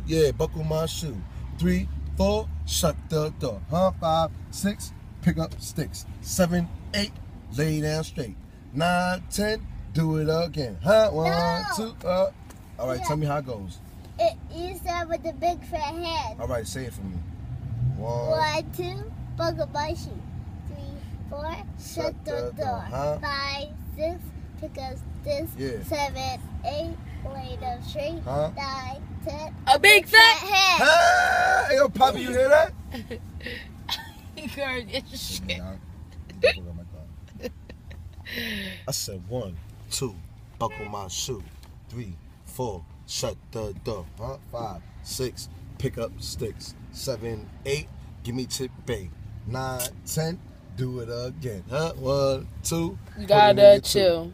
yeah, buckle my shoe. 3, 4, shut the door. 5, 6, pick up sticks. 7, 8, lay down straight. 9, 10, do it again. 1, 2, All right, tell me how it goes. You start with the big fat head. All right, say it for me. 1, 2, buckle my shoe. 3, 4, shut the door. 5, 6, pick up sticks. Yeah. 7, 8, lay down straight. 9, 10, a big fat head. Hey, yo, Poppy, you hear that? He heard this shit. I said 1, 2, buckle my shoe. 3, 4, shut the door. 5, 6, pick up sticks. 7, 8, give me tip bait. 9, 10, do it again. 1, 2. You gotta chill.